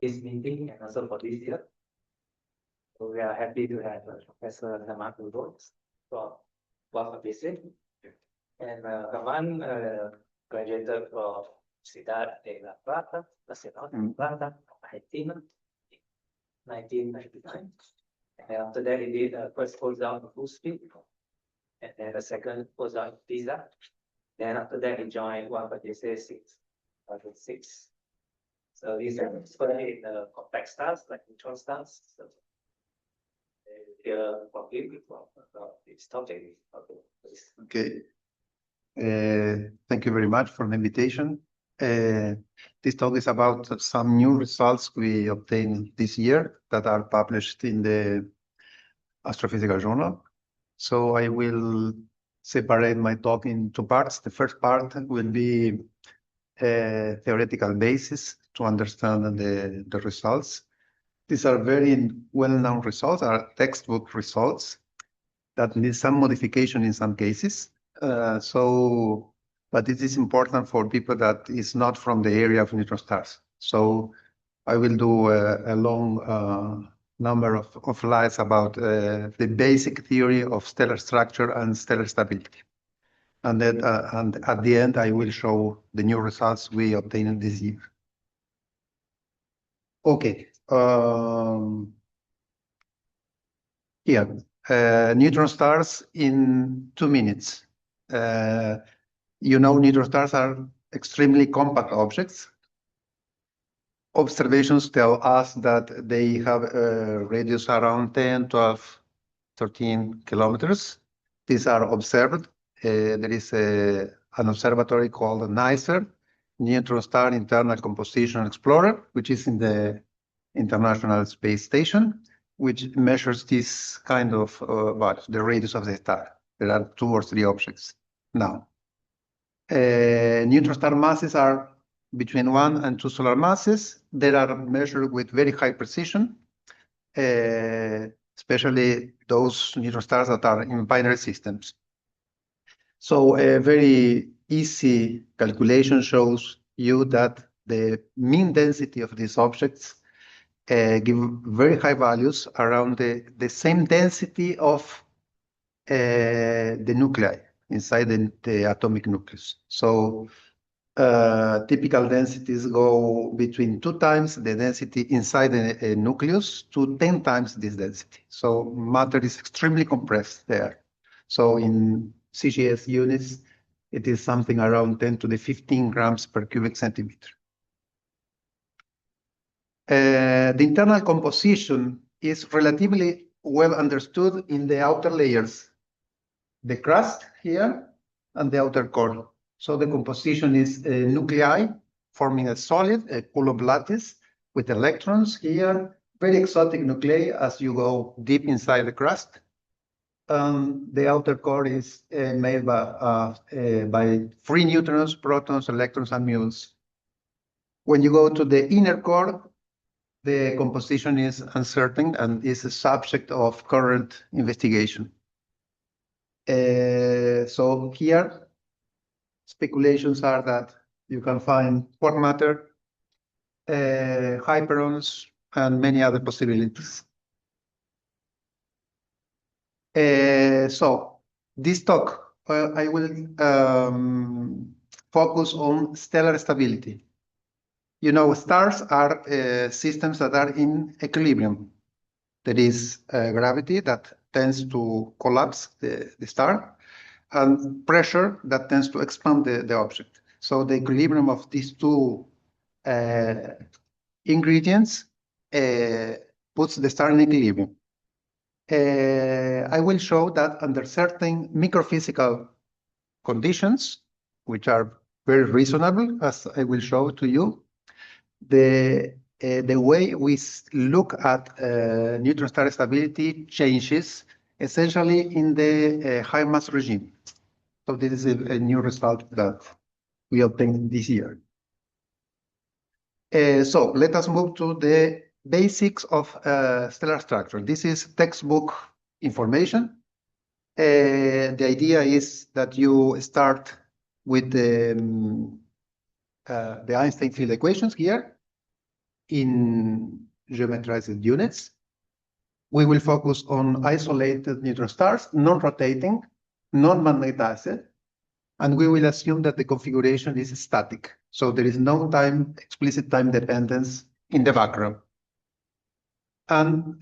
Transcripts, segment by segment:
this meeting and also for this year. So we are happy to have Professor Germán Lugones from UFABC. And Germán graduated from Ciudad de La Plata, Nacional de La Plata, Argentina, in 1999. And after that, he did a first postdoc in USP, and then a second postdoc in PISA. Then after that, he joined UFABC 2006. So these are especially in the complex stars, like neutron stars. So from this topic. Okay. Thank you very much for the invitation. This talk is about some new results we obtained this year that are published in the Astrophysical Journal. So I will separate my talk in two parts. The first part will be a theoretical basis to understand the results. These are very well-known results, are textbook results that need some modification in some cases. But it is important for people that is not from the area of neutron stars. So I will do a long number of slides about the basic theory of stellar structure and stellar stability. And then and at the end, I will show the new results we obtained this year. Okay. Here, neutron stars in 2 minutes. You know, neutron stars are extremely compact objects. Observations tell us that they have a radius around 10, 12, 13 kilometers. These are observed. There is an observatory called NICER, Neutron Star Internal Composition Explorer, which is in the International Space Station, which measures this kind of the radius of the star. There are 2 or 3 objects now. Neutron star masses are between 1 and 2 solar masses. They are measured with very high precision, especially those neutron stars that are in binary systems. So a very easy calculation shows you that the mean density of these objects give very high values around the same density of the nuclei inside the atomic nucleus. So typical densities go between 2 times the density inside a nucleus to 10 times this density. So matter is extremely compressed there. So in CGS units, it is something around 10 to the 15 grams per cubic centimeter. The internal composition is relatively well understood in the outer layers, the crust here and the outer core. So the composition is nuclei forming a solid, a Coulomb lattice with electrons here, very exotic nuclei as you go deep inside the crust. The outer core is made by free neutrons, protons, electrons, and muons. When you go to the inner core, the composition is uncertain and is a subject of current investigation. So here, speculations are that you can find quark matter, hyperons, and many other possibilities. So this talk, I will focus on stellar stability. You know, stars are systems that are in equilibrium. There is gravity that tends to collapse the star and pressure that tends to expand the object. So the equilibrium of these 2 ingredients puts the star in equilibrium. I will show that under certain microphysical conditions, which are very reasonable, as I will show to you, the way we look at neutron star stability changes essentially in the high mass regime. So this is a new result that we obtained this year. So let us move to the basics of stellar structure. This is textbook information. The idea is that you start with the Einstein field equations here. in geometrized units. We will focus on isolated neutron stars, non-rotating, non-magnetized, and we will assume that the configuration is static. So there is no explicit time dependence in the background. And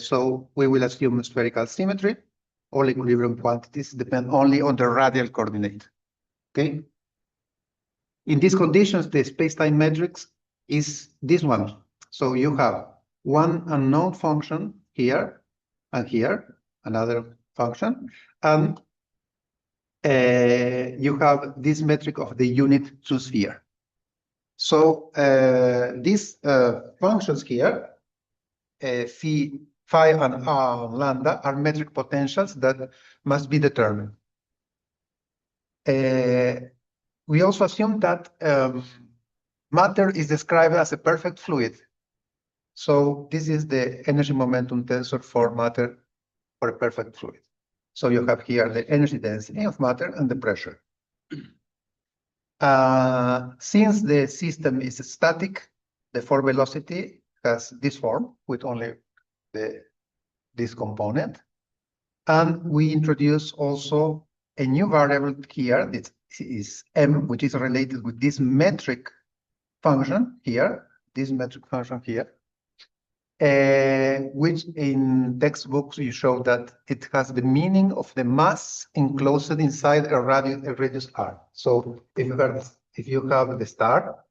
so we will assume spherical symmetry. All equilibrium quantities depend only on the radial coordinate. Okay. In these conditions, the space-time matrix is this one. So you have one unknown function here, and here, another function, and you have this metric of the unit to sphere. So these functions here, phi and lambda, are metric potentials that must be determined. We also assume that matter is described as a perfect fluid. So this is the energy momentum tensor for matter for a perfect fluid. So you have here the energy density of matter and the pressure. Since the system is static, the force velocity has this form with only this component. And we introduce also a new variable here. This is m, which is related with this metric function here, which in textbooks you show that it has the meaning of the mass enclosed inside a radius r. So if you have the star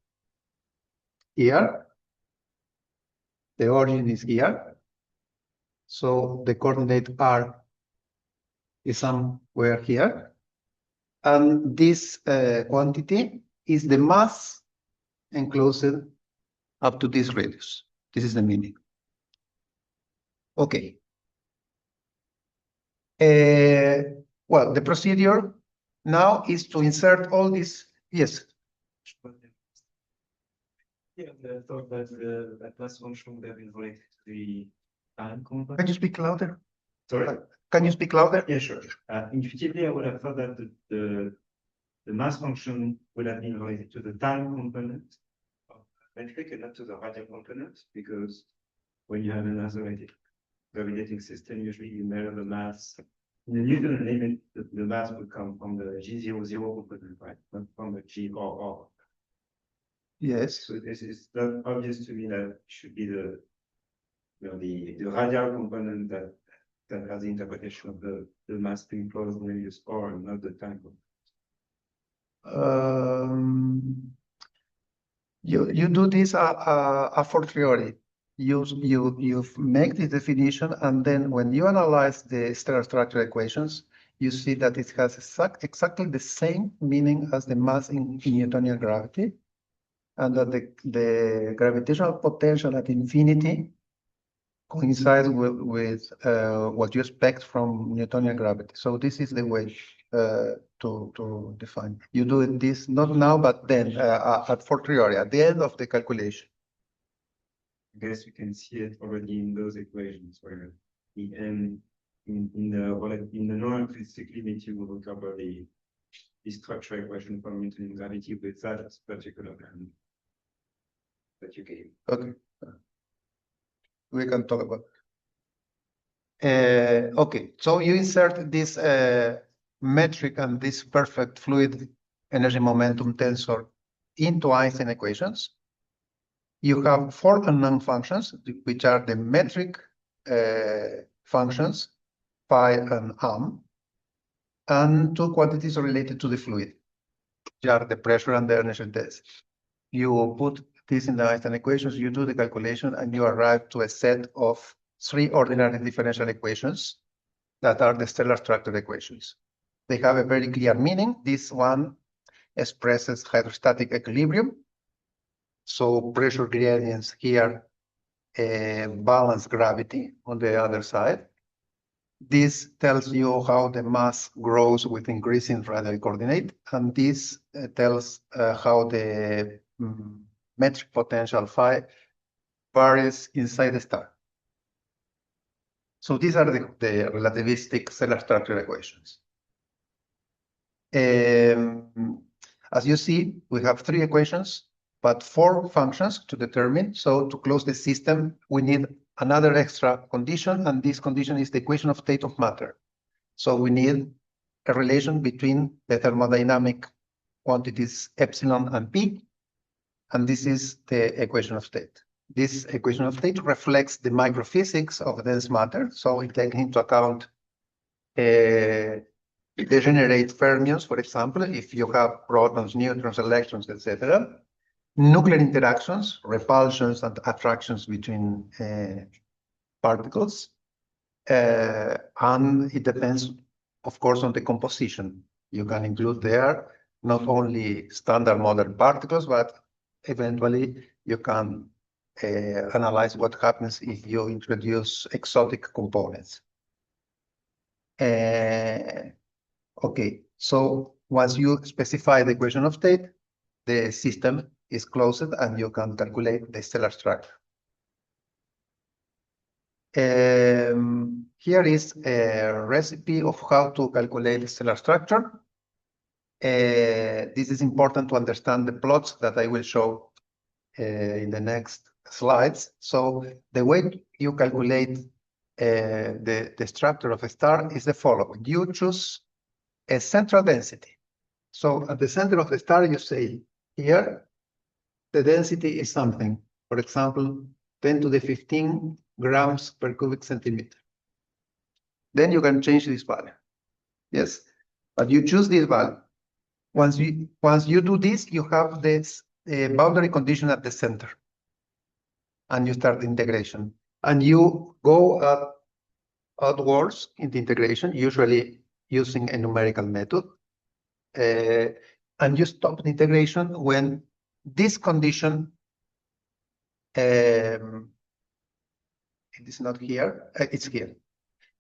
here, the origin is here. So the coordinate r is somewhere here. And this quantity is the mass enclosed up to this radius. This is the meaning. Okay. Well, the procedure now is to insert all these. Yes. Yeah, I thought that that last function would have been related to the time component. Can you speak louder? Sorry? Can you speak louder? Yeah, sure. Intuitively, I would have thought that the mass function would have been related to the time component of the metric and not to the radial component, because when you have an isolated gravitating system, usually you measure the mass. In the Newton limit, the mass would come from the G00 component, right? Not from the G or. Yes. So this is not obvious to me that it should be the radial component that has the interpretation of the mass being closed radius or not the time component. You do this a fortiori. You make the definition, and then when you analyze the stellar structure equations, you see that it has exactly the same meaning as the mass in Newtonian gravity, and that the gravitational potential at infinity coincides with what you expect from Newtonian gravity. So this is the way to define. You do this not now, but then at fortiori, at the end of the calculation. I guess you can see it already in those equations where the n in the non-implicit limit you will recover the structure equation from Newtonian gravity with that particular n that you gave. Okay. We can talk about it. Okay, so you insert this metric and this perfect fluid energy momentum tensor into Einstein equations. You have 4 unknown functions, which are the metric functions, phi and and 2 quantities related to the fluid, which are the pressure and the energy density. You put this in the Einstein equations, you do the calculation, and you arrive to a set of 3 ordinary differential equations that are the stellar structure equations. They have a very clear meaning. This one expresses hydrostatic equilibrium. So pressure gradients here balance gravity on the other side. This tells you how the mass grows with increasing radial coordinate, and this tells how the metric potential phi varies inside the star. So these are the relativistic stellar structure equations. As you see, we have 3 equations but 4 functions to determine. So to close the system, we need another extra condition, and this condition is the equation of state of matter. So we need a relation between the thermodynamic quantities epsilon and P, and this is the equation of state. This equation of state reflects the microphysics of dense matter, so it takes into account degenerate fermions, for example, if you have protons, neutrons, electrons, etc. Nuclear interactions, repulsions, and attractions between particles. And it depends, of course, on the composition. You can include there not only standard model particles, but eventually you can analyze what happens if you introduce exotic components. Okay, so once you specify the equation of state, the system is closed and you can calculate the stellar structure. Here is a recipe of how to calculate the stellar structure. This is important to understand the plots that I will show in the next slides. So the way you calculate the structure of a star is the following. You choose a central density. So at the center of the star, you say here, the density is something. For example, 10 to the 15 grams per cubic centimeter. Then you can change this value. Yes, but you choose this value. Once you do this, you have this boundary condition at the center. And you start the integration. And you go outwards in the integration, usually using a numerical method. And you stop the integration when this condition, it is not here, it's here.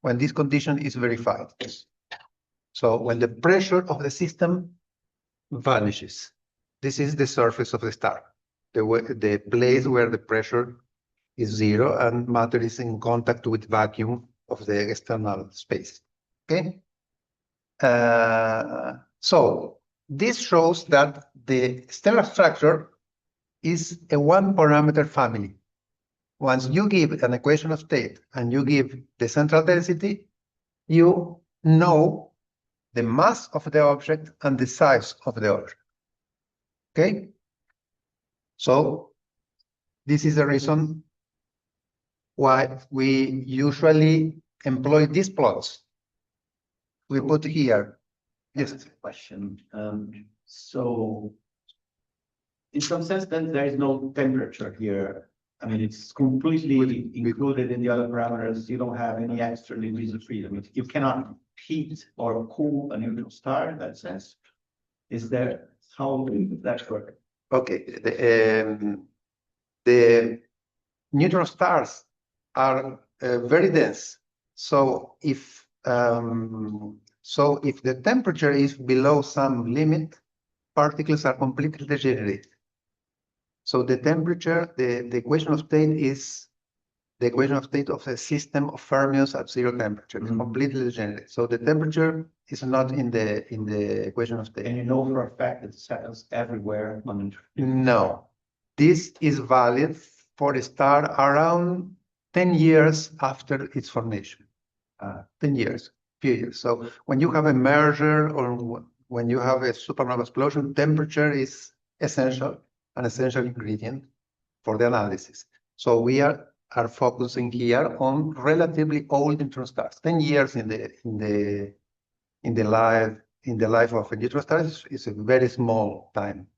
When this condition is verified. So when the pressure of the system vanishes, this is the surface of the star, the place where the pressure is 0 and matter is in contact with vacuum of the external space. Okay. So this shows that the stellar structure is a 1-parameter family. Once you give an equation of state and you give the central density, you know the mass of the object and the size of the object. Okay? So this is the reason why we usually employ these plots. We put here. Yes. Question. So in some sense, then there is no temperature here. I mean, it's completely included in the other parameters. You don't have any extra degrees of freedom. You cannot heat or cool a neutron star in that sense. Is there, how does that work? Okay. The neutron stars are very dense. So if the temperature is below some limit, particles are completely degenerated. So the temperature, the equation of state is the equation of state of a system of fermions at 0 temperature. It's completely degenerate. So the temperature is not in the equation of state. And you know for a fact that it happens everywhere. No, this is valid for a star around 10 years after its formation. 10 years, few years. So when you have a merger or when you have a supernova explosion, temperature is essential, an essential ingredient for the analysis. So we are focusing here on relatively old neutron stars. 10 years in the life of a neutron star is a very small time.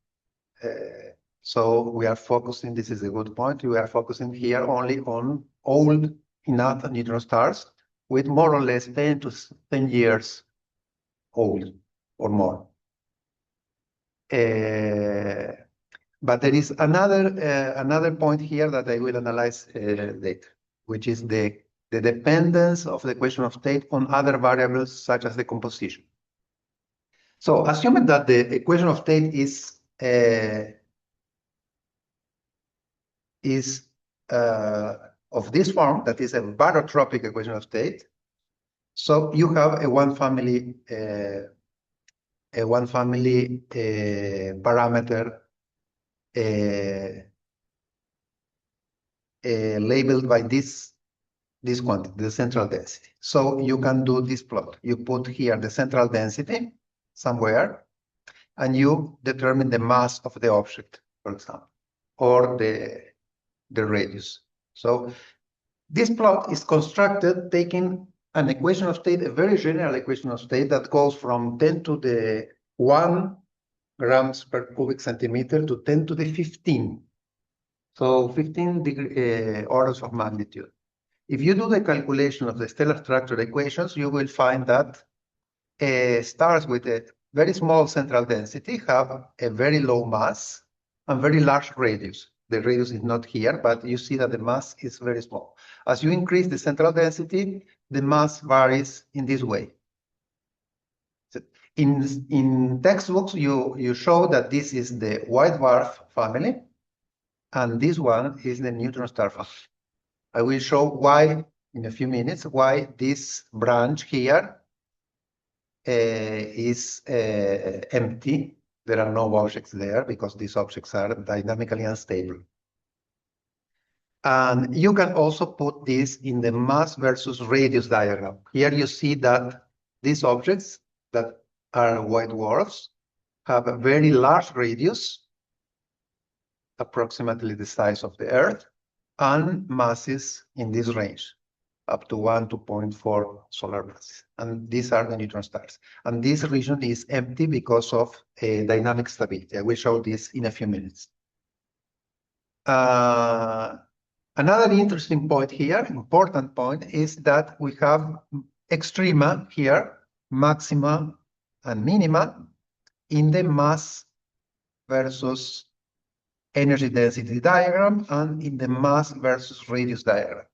So we are focusing, this is a good point, we are focusing here only on old enough neutron stars with more or less 10 to 10 years old or more. But there is another point here that I will analyze later, which is the dependence of the equation of state on other variables such as the composition. So assuming that the equation of state is of this form, that is a barotropic equation of state. So you have a one family parameter labeled by this quantity, the central density. So you can do this plot. You put here the central density somewhere, and you determine the mass of the object, for example, or the radius. So this plot is constructed taking an equation of state, a very general equation of state that goes from 10 to the 1 grams per cubic centimeter to 10 to the 15. So 15 orders of magnitude. If you do the calculation of the stellar structure equations, you will find that stars with a very small central density have a very low mass and very large radius. The radius is not here, but you see that the mass is very small. As you increase the central density, the mass varies in this way. So in textbooks, you show that this is the white dwarf family, and this one is the neutron star family. I will show why in a few minutes, why this branch here is empty. There are no objects there because these objects are dynamically unstable. And you can also put this in the mass versus radius diagram. Here you see that these objects that are white dwarfs have a very large radius, approximately the size of the Earth, and masses in this range, up to 1 to 0.4 solar masses. And these are the neutron stars. And this region is empty because of dynamic stability. I will show this in a few minutes. Another interesting point here, important point, is that we have extrema here, maxima and minima, in the mass versus energy density diagram and in the mass versus radius diagram.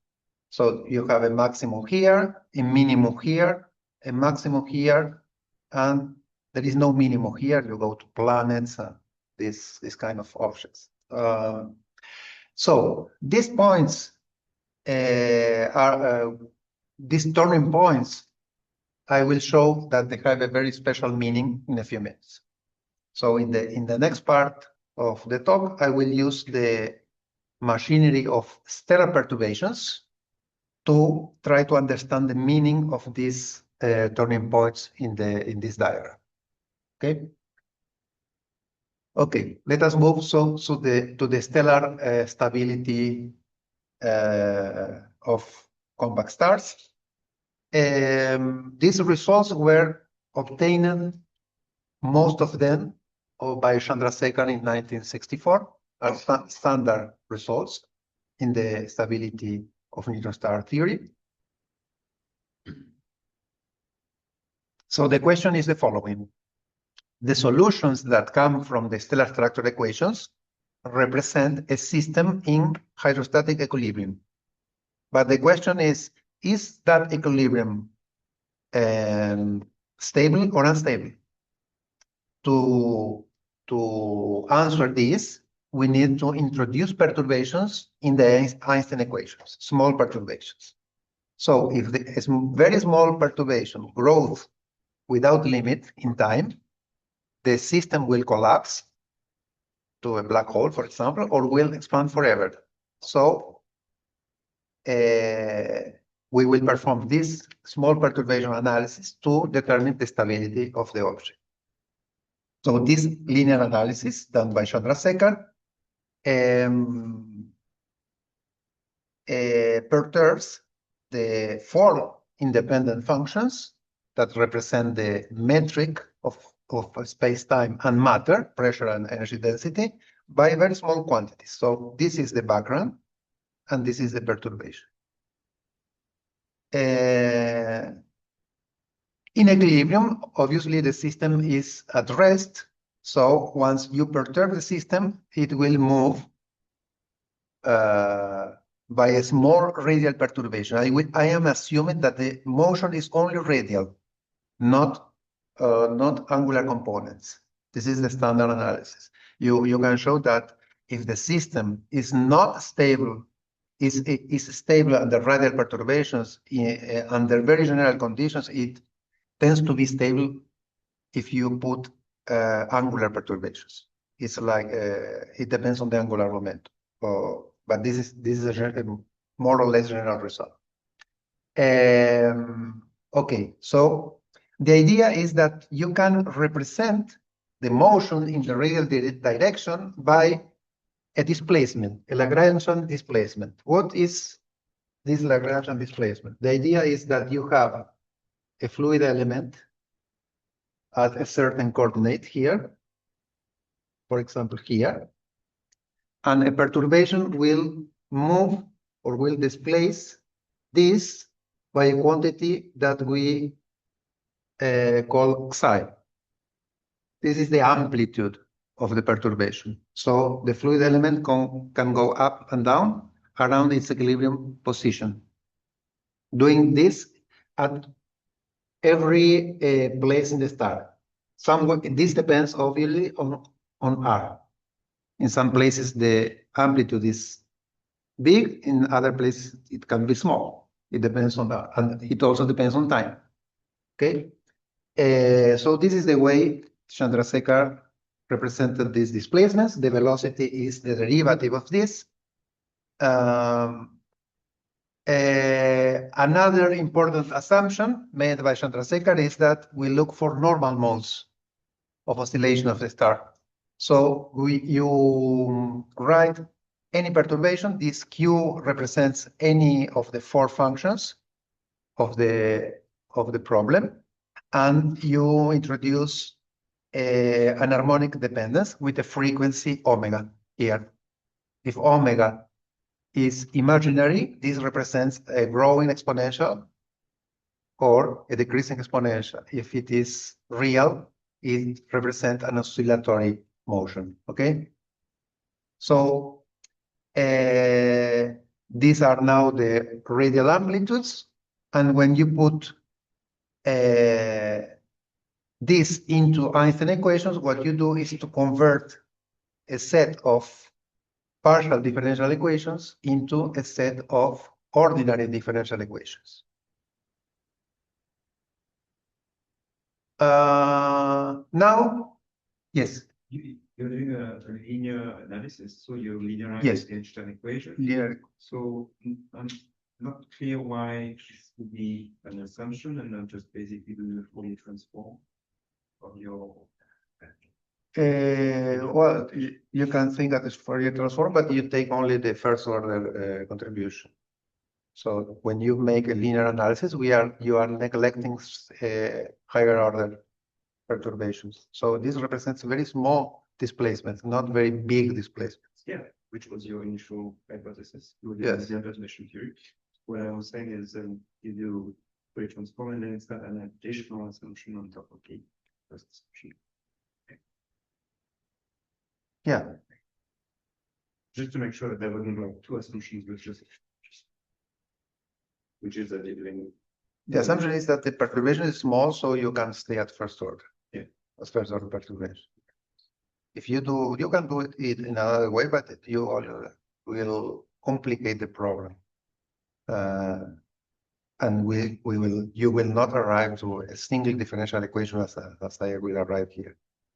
So you have a maximum here, a minimum here, a maximum here, and there is no minimum here. You go to planets and this kind of objects. So these points are these turning points. I will show that they have a very special meaning in a few minutes. So in the next part of the talk, I will use the machinery of stellar perturbations to try to understand the meaning of these turning points in this diagram. Okay. Okay, let us move to the stellar stability of compact stars. These results were obtained, most of them, by Chandrasekhar in 1964, are standard results in the stability of neutron star theory. So the question is the following. The solutions that come from the stellar structure equations represent a system in hydrostatic equilibrium. But the question is that equilibrium stable or unstable? To answer this, we need to introduce perturbations in the Einstein equations, small perturbations. So if the very small perturbation grows without limit in time, the system will collapse to a black hole, for example, or will expand forever. So we will perform this small perturbation analysis to determine the stability of the object. So this linear analysis done by Chandrasekhar perturbs the 4 independent functions that represent the metric of space-time and matter, pressure and energy density, by very small quantities. So this is the background, and this is the perturbation. In equilibrium, obviously the system is at rest. So once you perturb the system, it will move by a small radial perturbation. I am assuming that the motion is only radial, not angular components. This is the standard analysis. You can show that if the system is not stable, is stable under radial perturbations under very general conditions, it tends to be stable if you put angular perturbations. it's like it depends on the angular momentum. But this is a more or less general result. Okay, so the idea is that you can represent the motion in the radial direction by a displacement, a Lagrangian displacement. What is this Lagrangian displacement? The idea is that you have a fluid element at a certain coordinate here, for example, here, and a perturbation will move or will displace this by a quantity that we call psi. This is the amplitude of the perturbation. So the fluid element can go up and down around its equilibrium position. Doing this at every place in the star. This depends obviously on R. In some places, the amplitude is big. In other places, it can be small. It depends on that. And it also depends on time. Okay? So this is the way Chandrasekhar represented these displacements. The velocity is the derivative of this. Another important assumption made by Chandrasekhar is that we look for normal modes of oscillation of the star. So you write any perturbation. This Q represents any of the 4 functions of the problem, and you introduce an harmonic dependence with a frequency omega here. If omega is imaginary, this represents a growing exponential or a decreasing exponential. If it is real, it represents an oscillatory motion, okay? So these are now the radial amplitudes, and when you put this into Einstein equations, what you do is to convert a set of partial differential equations into a set of ordinary differential equations. Now, yes. You're doing a linear analysis, so you linearize Yes. the Einstein equation. Linear. So I'm not clear why this would be an assumption and not just basically do the Fourier transform of your. Well, you can think that it's Fourier transform, but you take only the first order contribution. So when you make a linear analysis, you are neglecting higher order perturbations. So this represents very small displacements, not very big displacements. Yeah, which was your initial hypothesis. Yes. The perturbation theory. What I was saying is you do Fourier transform and then it's got an additional assumption on top of the first assumption. Yeah. Just to make sure that there wasn't like 2 assumptions, which is that they're doing. The assumption is that the perturbation is small, so you can stay at first order. Yeah. As first order perturbation. If you do, you can do it in another way, but you will complicate the problem. And you will not arrive to a single differential equation as I will arrive here.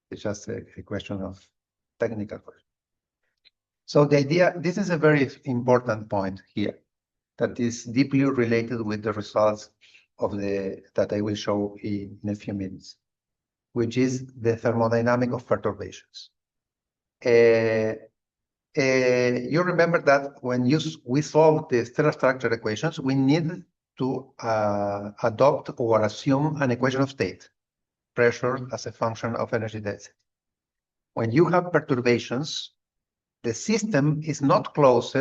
It's just a question of technical question. So the idea, this is a very important point here that is deeply related with the results of that I will show in a few minutes, which is the thermodynamic of perturbations. You remember that when we solved the stellar structure equations, we needed to adopt or assume an equation of state, pressure as a function of energy density. When you have perturbations, the system is not closed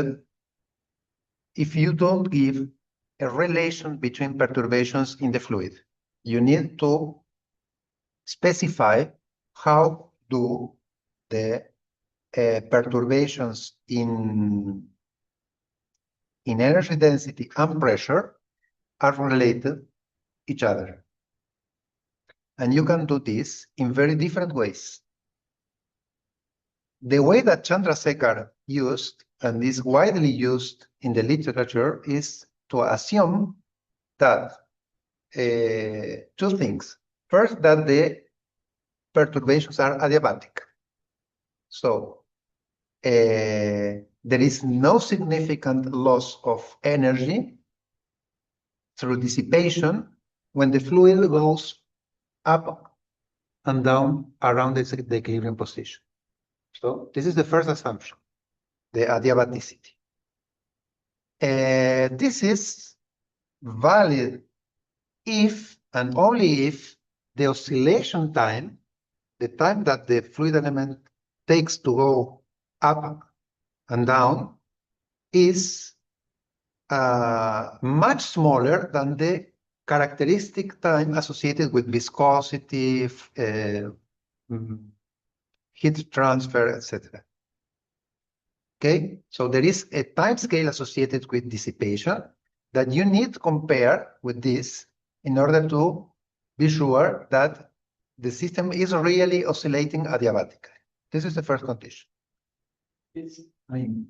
if you don't give a relation between perturbations in the fluid. You need to specify how do the perturbations in energy density and pressure are related each other. And you can do this in very different ways. The way that Chandrasekhar used, and is widely used in the literature, is to assume that 2 things. First, that the perturbations are adiabatic. So there is no significant loss of energy through dissipation when the fluid goes up and down around the equilibrium position. So this is the first assumption, the adiabaticity. This is valid if and only if the oscillation time, the time that the fluid element takes to go up and down, is much smaller than the characteristic time associated with viscosity, heat transfer, etc. Okay, so there is a time scale associated with dissipation that you need to compare with this in order to be sure that the system is really oscillating adiabatically. This is the first condition. I mean,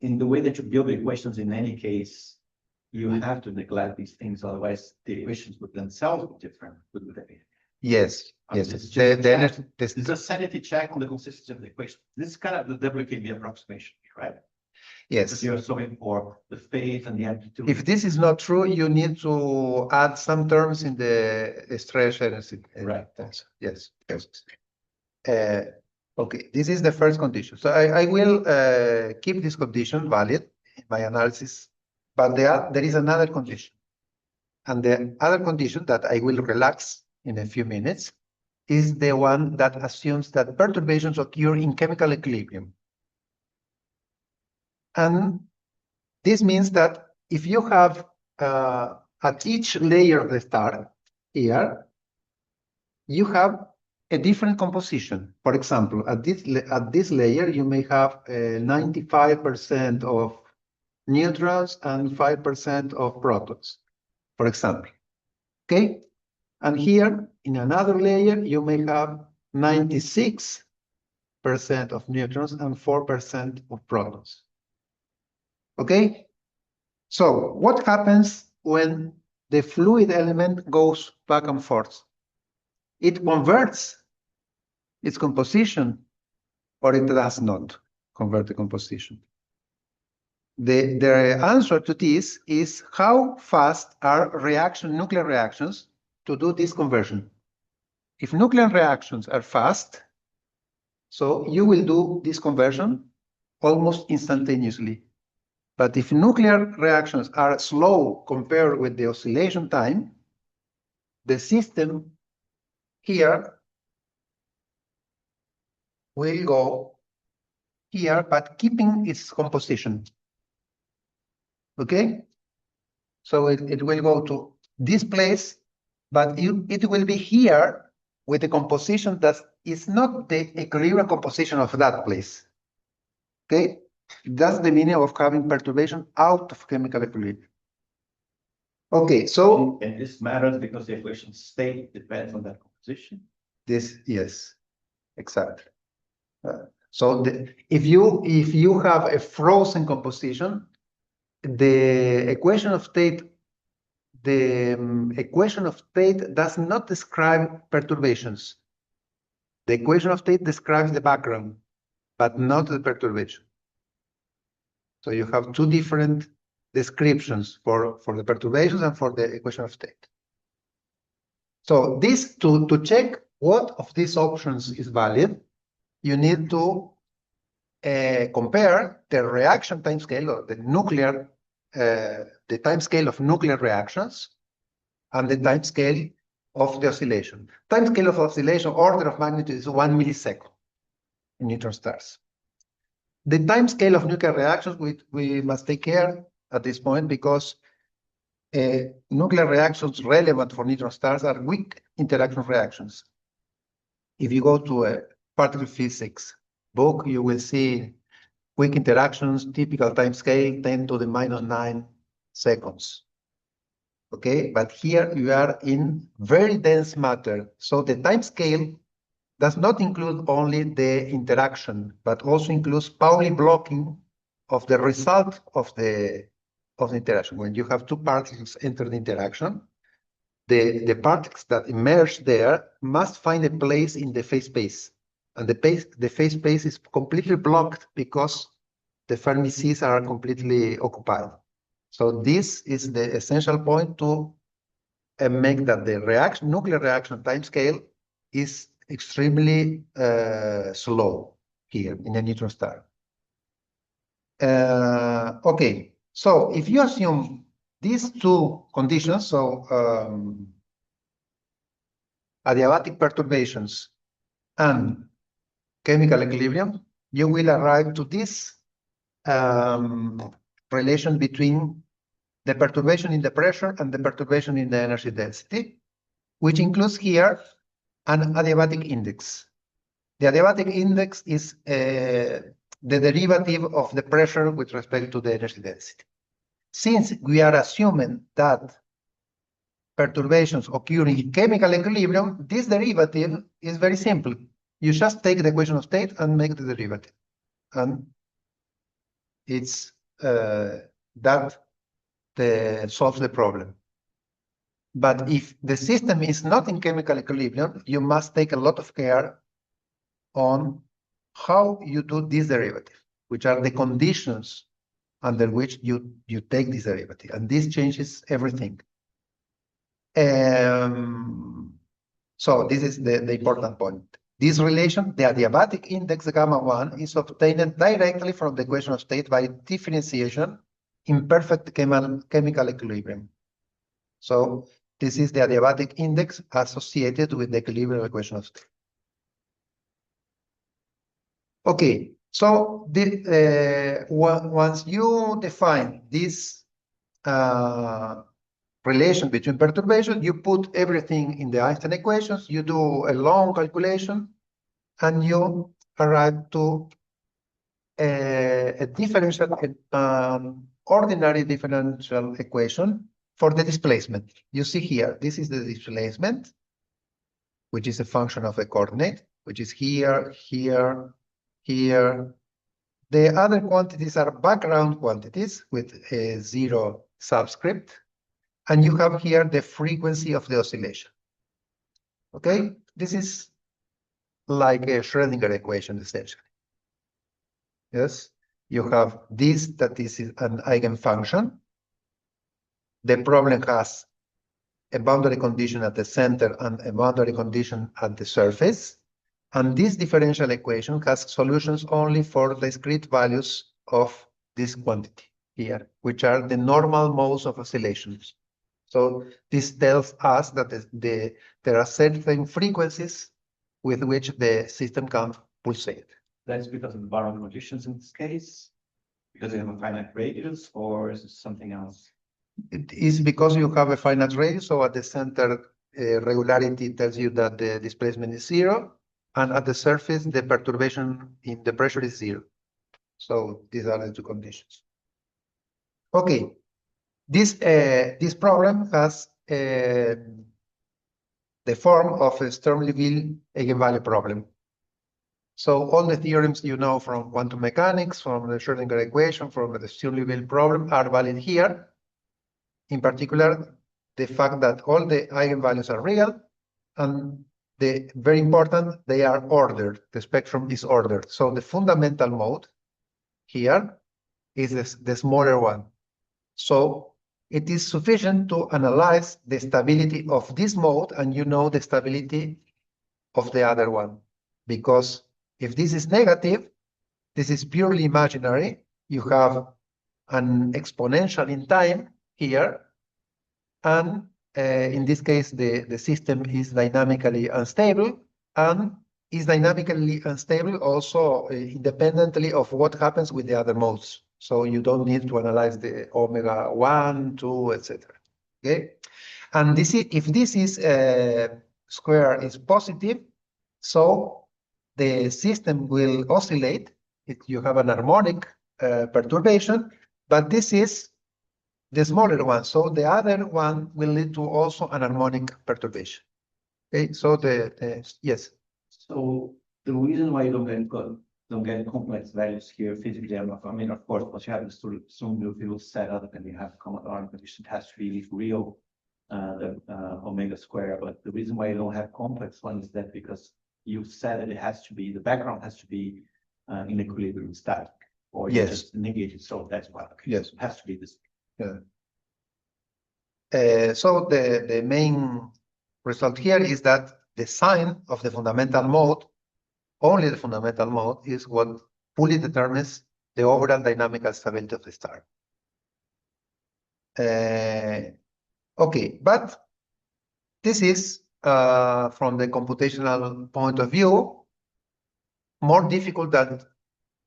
in the way that you build the equations, in any case, you have to neglect these things, otherwise the equations would themselves be different, wouldn't they? Yes, yes. It's a sanity check on the consistency of the equation. This is kind of the WKB approximation, right? Yes. You're solving for the phase and the amplitude. If this is not true, you need to add some terms in the stress energy. Right. Yes. Okay, this is the first condition. So I will keep this condition valid in my analysis, but there is another condition. And the other condition that I will relax in a few minutes is the one that assumes that perturbations occur in chemical equilibrium. And this means that if you have at each layer of the star here, you have a different composition. For example, at this layer, you may have 95% of neutrons and 5% of protons, for example. Okay? And here, in another layer, you may have 96% of neutrons and 4% of protons. Okay? So what happens when the fluid element goes back and forth? It converts its composition, or it does not convert the composition. The answer to this is how fast are nuclear reactions to do this conversion. If nuclear reactions are fast, so you will do this conversion almost instantaneously. But if nuclear reactions are slow compared with the oscillation time, the system here will go here, but keeping its composition. Okay? So it will go to this place, but it will be here with a composition that is not the equilibrium composition of that place. Okay? That's the meaning of having perturbation out of chemical equilibrium. Okay, so and this matters because the equation state depends on that composition. Yes, exactly. So if you have a frozen composition, the equation of state does not describe perturbations. The equation of state describes the background, but not the perturbation. So you have two different descriptions for the perturbations and for the equation of state. So this to check what of these options is valid, you need to compare the reaction time scale or the time scale of nuclear reactions and the time scale of the oscillation. Time scale of oscillation order of magnitude is 1 millisecond in neutron stars. The time scale of nuclear reactions, we must take care at this point because nuclear reactions relevant for neutron stars are weak interaction reactions. If you go to a particle physics book, you will see weak interactions, typical time scale, 10 to the minus 9 seconds. Okay, but here you are in very dense matter. So the time scale does not include only the interaction, but also includes Pauli blocking of the result of the interaction. When you have two particles enter the interaction, the particles that emerge there must find a place in the phase space and the phase space is completely blocked because the Fermi seas are completely occupied. So this is the essential point to make that the nuclear reaction timescale is extremely slow here in a neutron star. Okay, so if you assume these two conditions, so adiabatic perturbations and chemical equilibrium, you will arrive to this relation between the perturbation in the pressure and the perturbation in the energy density, which includes here an adiabatic index. The adiabatic index is the derivative of the pressure with respect to the energy density. Since we are assuming that perturbations occur in chemical equilibrium, this derivative is very simple. You just take the equation of state and make the derivative. And it's that solves the problem. But if the system is not in chemical equilibrium, you must take a lot of care on how you do this derivative, which are the conditions under which you take this derivative. And this changes everything. So this is the important point. This relation, the adiabatic index gamma 1, is obtained directly from the equation of state by differentiation in perfect chemical equilibrium. So this is the adiabatic index associated with the equilibrium equation of state. Okay, so once you define this relation between perturbation, you put everything in the Einstein equations, you do a long calculation, and you arrive to a differential, ordinary differential equation for the displacement. You see here, this is the displacement, which is a function of a coordinate, which is here, here, here. The other quantities are background quantities with a zero subscript. And you have here the frequency of the oscillation. Okay, this is like a Schrödinger equation, essentially. Yes, you have this, that is an eigenfunction. The problem has a boundary condition at the center and a boundary condition at the surface. And this differential equation has solutions only for discrete values of this quantity here, which are the normal modes of oscillations. So this tells us that there are certain frequencies with which the system can pulsate. That's because of the boundary conditions in this case? Because you have a finite radius, or is it something else? It is because you have a finite radius, so at the center regularity tells you that the displacement is zero, and at the surface the perturbation in the pressure is zero. So these are the two conditions. Okay. This problem has the form of a Sturm-Liouville eigenvalue problem. So all the theorems you know from quantum mechanics, from the Schrödinger equation, from the Sturm-Liouville problem are valid here. In particular, the fact that all the eigenvalues are real, and very important, they are ordered. The spectrum is ordered. So the fundamental mode here is the smaller one. So it is sufficient to analyze the stability of this mode, and you know the stability of the other one. Because if this is negative, this is purely imaginary. You have an exponential in time here, and in this case, the system is dynamically unstable, and is dynamically unstable also independently of what happens with the other modes. So you don't need to analyze the omega 1, 2, etc. Okay, and this is, if this is square is positive, so the system will oscillate. You have an harmonic perturbation, but this is the smaller one. So the other one will lead to also an harmonic perturbation. Okay, so yes. So the reason why you don't get complex values here physically, I mean, of course, once you have the Sturm-Liouville setup and you have common condition, it has to be real omega square. But the reason why you don't have complex one is that because you said that it has to be, the background has to be in equilibrium static, or you Yes. just negate it, so that's why. Okay. Yes. It has to be this. So the main result here is that the sign of the fundamental mode, only the fundamental mode, is what fully determines the overall dynamical stability of the star. Okay, but this is, from the computational point of view, more difficult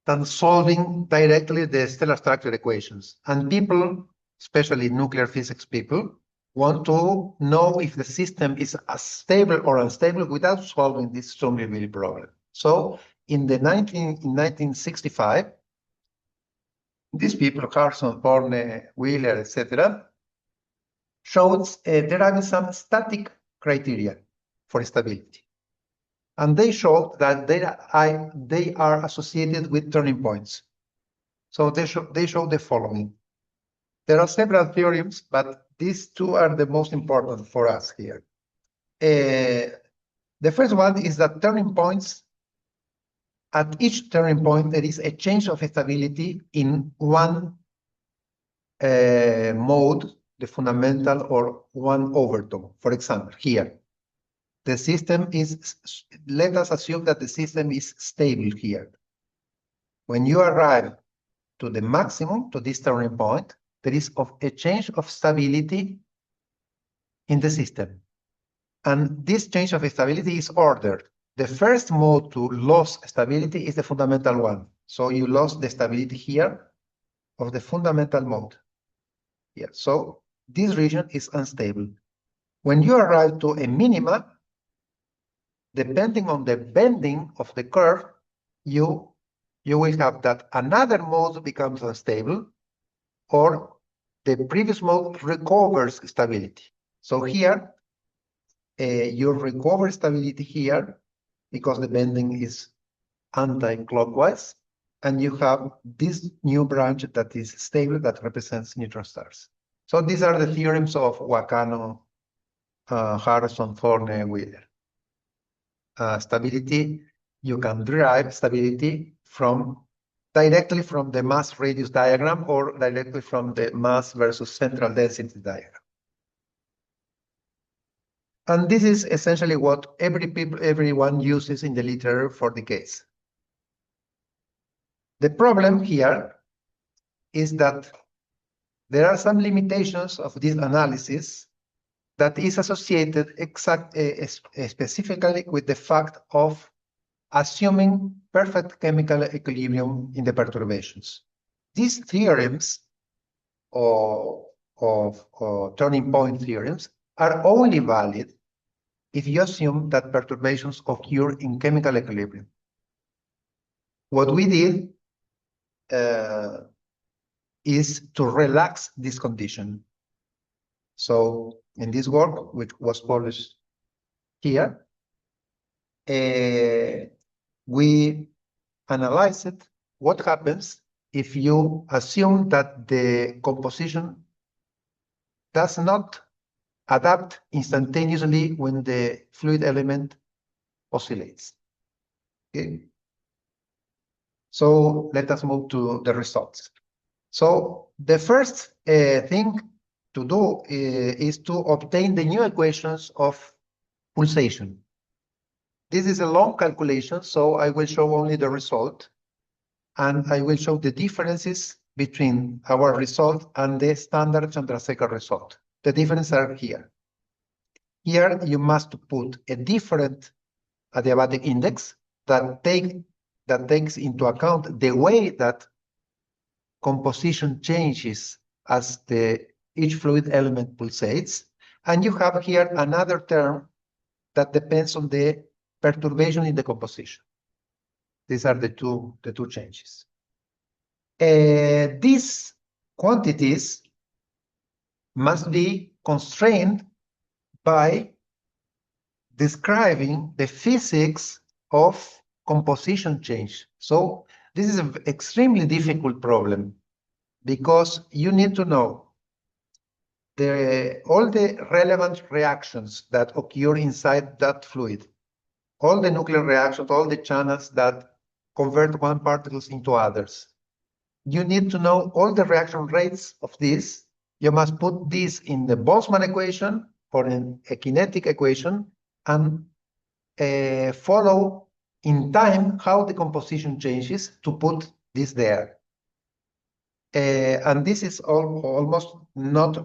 than solving directly the stellar structure equations. And people, especially nuclear physics people, want to know if the system is stable or unstable without solving this strong problem. So in 1965, these people, Carson, Borne, Wheeler, etc., showed there are some static criteria for stability. And they showed that they are associated with turning points. So they show the following. There are several theorems, but these two are the most important for us here. The first one is that turning points, at each turning point, there is a change of stability in one mode, the fundamental or one overtone. For example, here, the system is, let us assume that the system is stable here. When you arrive to the maximum, to this turning point, there is a change of stability in the system. And this change of stability is ordered. The first mode to lose stability is the fundamental one. So you lost the stability here of the fundamental mode. Here. So this region is unstable. When you arrive to a minima, depending on the bending of the curve, you will have that another mode becomes unstable, or the previous mode recovers stability. So here, you recover stability here because the bending is anti-clockwise, and you have this new branch that is stable that represents neutron stars. So these are the theorems of Wakano, Harrison, Thorne, Wheeler. Stability, you can derive stability directly from the mass radius diagram or directly from the mass versus central density diagram. And this is essentially what everyone uses in the literature for the case. The problem here is that there are some limitations of this analysis that is associated specifically with the fact of assuming perfect chemical equilibrium in the perturbations. These theorems of turning point theorems are only valid if you assume that perturbations occur in chemical equilibrium. What we did is to relax this condition. So in this work, which was published here, we analyzed what happens if you assume that the composition does not adapt instantaneously when the fluid element oscillates. Okay. So let us move to the results. So the first thing to do is to obtain the new equations of pulsation. This is a long calculation, so I will show only the result, and I will show the differences between our result and the standard Chandrasekhar result. The differences are here. Here you must put a different adiabatic index that takes into account the way that composition changes as each fluid element pulsates, and you have here another term that depends on the perturbation in the composition. These are the two changes. These quantities must be constrained by describing the physics of composition change. So this is an extremely difficult problem because you need to know all the relevant reactions that occur inside that fluid, all the nuclear reactions, all the channels that convert one particles into others. You need to know all the reaction rates of this. You must put this in the Boltzmann equation or in a kinetic equation and follow in time how the composition changes to put this there. And this is almost not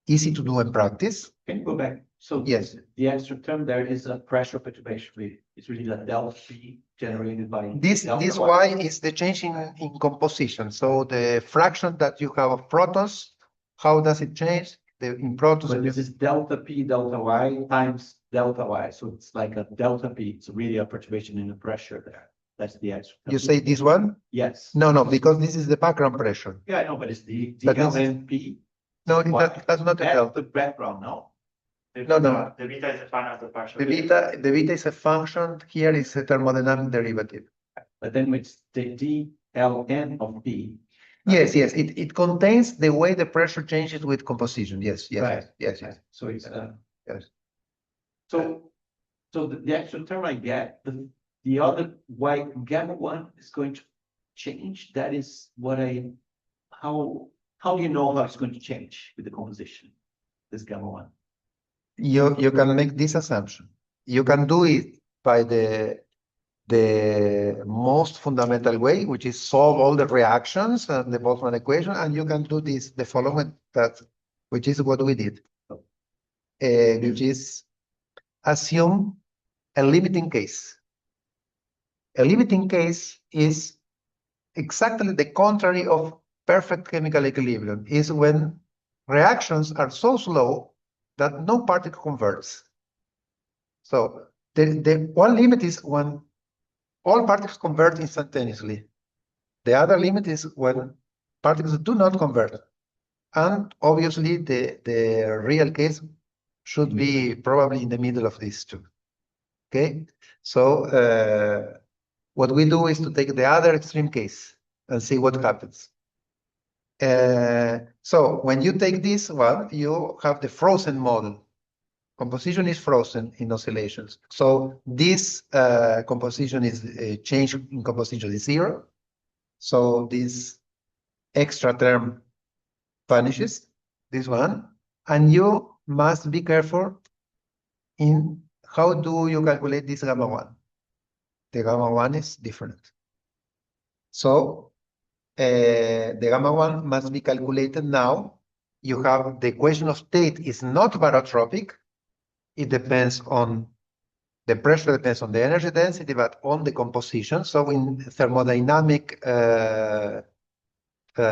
easy to do in practice. Can you go back? So Yes. the extra term there is a pressure perturbation rate. It's really the delta P generated by This delta Y is the change in composition. So the fraction that you have of protons, how does it change? In protons. But this is delta P delta Y times delta Y. So it's like a delta P. It's really a perturbation in the pressure there. That's the extra term. You say this one? Yes. No, because this is the background pressure. Yeah, I know, but it's the But this- LNP. No, Why? that's not the That's delta. the background, no? No. The beta is a fan of the partial. The beta is a function. Here is a thermodynamic derivative. But then it's the DLN of P. Yes. It contains the way the pressure changes with composition. Yes. Right. Yes. So it's Yes. So the actual term I get, the other Y gamma one is going to change. That is what how do you know how it's going to change with the composition? This gamma one. You can make this assumption. You can do it by the most fundamental way, which is solve all the reactions and the Boltzmann equation, and you can do this the following which is what we did, which is assume a limiting case. A limiting case is exactly the contrary of perfect chemical equilibrium, is when reactions are so slow that no particle converts. So the one limit is when all particles convert instantaneously. The other limit is when particles do not convert. And obviously the real case should be probably in the middle of these two. Okay, so what we do is to take the other extreme case and see what happens. So when you take this one, you have the frozen model. Composition is frozen in oscillations. So this composition is change in composition is 0. So this extra term vanishes, this one, and you must be careful in how do you calculate this gamma 1. The gamma 1 is different. So the gamma 1 must be calculated now. You have the equation of state is not barotropic. It depends on the pressure, depends on the energy density, but on the composition. So in thermodynamic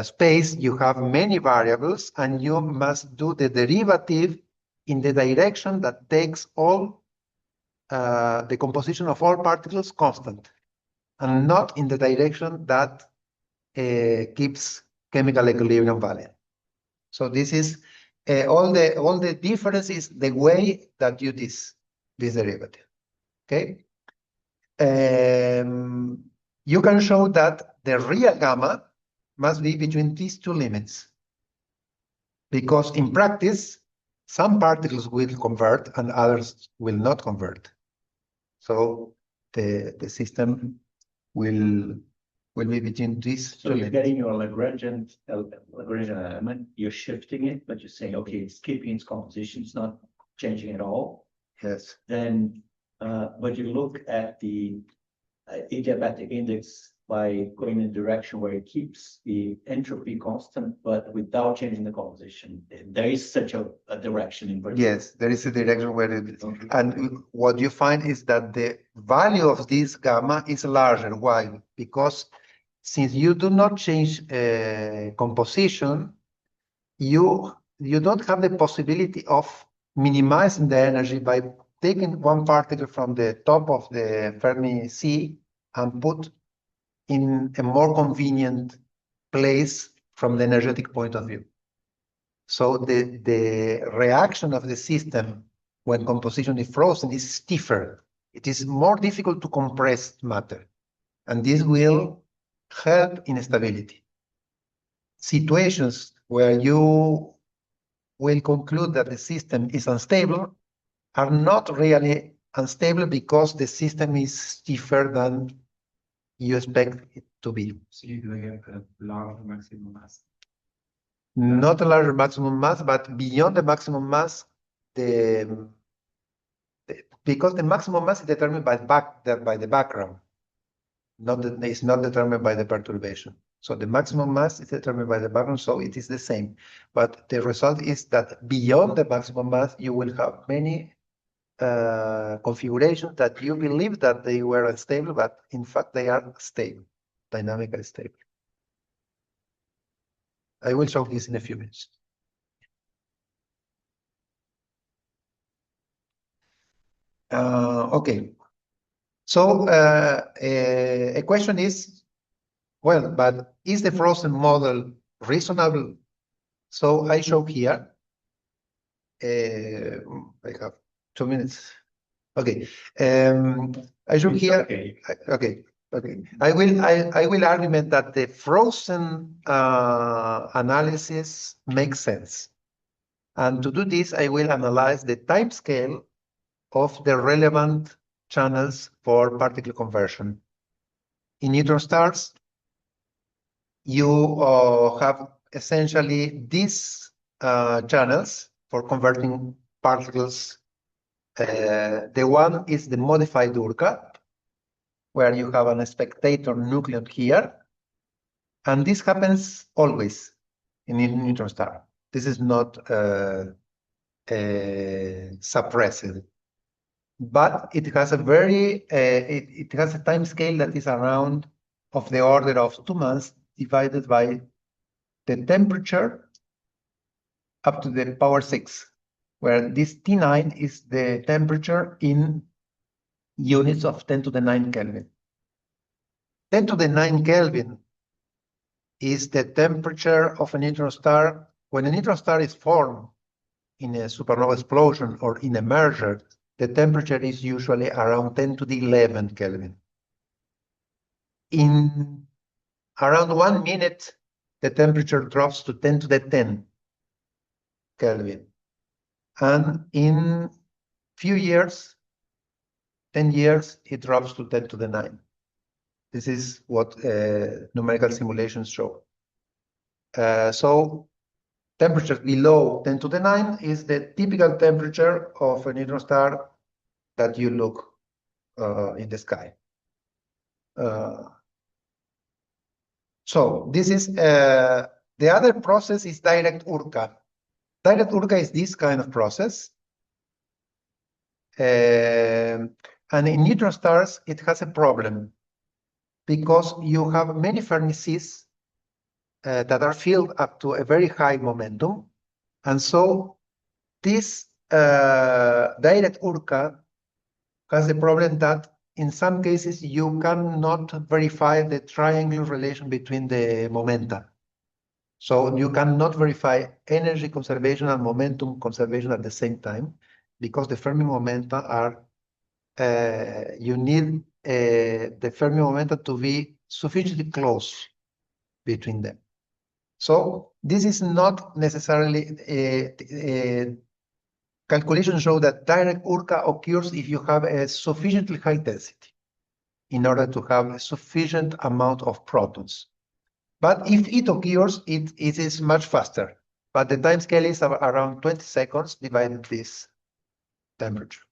space, you have many variables, and you must do the derivative in the direction that takes all the composition of all particles constant, and not in the direction that keeps chemical equilibrium value. So this is all the difference is the way that you this derivative. Okay. You can show that the real gamma must be between these two limits, because in practice some particles will convert and others will not convert. So the system will be between these So two you're limits. getting your Lagrangian element, you're shifting it, but you're saying, okay, it's keeping its composition, it's not changing at all. Yes. Then, but you look at the adiabatic index by going in a direction where it keeps the entropy constant, but without changing the composition. There is such a direction in particular. Yes, there is a direction where it is. Okay. And what you find is that the value of this gamma is larger. Why? Because since you do not change composition, you don't have the possibility of minimizing the energy by taking one particle from the top of the Fermi sea and put in a more convenient place from the energetic point of view. So the reaction of the system when composition is frozen is stiffer. It is more difficult to compress matter, and this will help in stability. Situations where you will conclude that the system is unstable are not really unstable because the system is stiffer than you expect it to be. So you do get a large maximum mass. Not a larger maximum mass, but beyond the maximum mass, because the maximum mass is determined by the background, it's not determined by the perturbation. So the maximum mass is determined by the background, so it is the same. But the result is that beyond the maximum mass, you will have many configurations that you believe that they were unstable, but in fact they are stable, dynamically stable. I will show this in a few minutes. Okay. So a question is, well, but is the frozen model reasonable? So I show here. I have 2 minutes. Okay. I show here. Okay. I will argument that the frozen analysis makes sense. And to do this, I will analyze the time scale of the relevant channels for particle conversion. In neutron stars, you have essentially these channels for converting particles. The one is the modified Urca, where you have a spectator nucleon here. And this happens always in a neutron star. This is not suppressed. But it has a very, it has a time scale that is around of the order of 2 months divided by the temperature up to the power 6, where this T9 is the temperature in units of 10 to the 9 Kelvin. 10 to the 9 Kelvin is the temperature of a neutron star. When a neutron star is formed in a supernova explosion or in a merger, the temperature is usually around 10 to the 11 Kelvin. In around 1 minute, the temperature drops to 10 to the 10 Kelvin. And in few years, 10 years, it drops to 10 to the 9. This is what numerical simulations show. So temperatures below 10 to the 9 is the typical temperature of a neutron star that you look in the sky. So this is the other process is direct Urca. Direct Urca is this kind of process. And in neutron stars, it has a problem because you have many furnaces that are filled up to a very high momentum. And so this direct Urca has the problem that in some cases you cannot verify the triangular relation between the momenta. So you cannot verify energy conservation and momentum conservation at the same time because the Fermi momenta are, you need the Fermi momenta to be sufficiently close between them. So this is not necessarily calculations show that direct Urca occurs if you have a sufficiently high density in order to have a sufficient amount of protons. But if it occurs, it is much faster. But the time scale is around 20 seconds divided this temperature.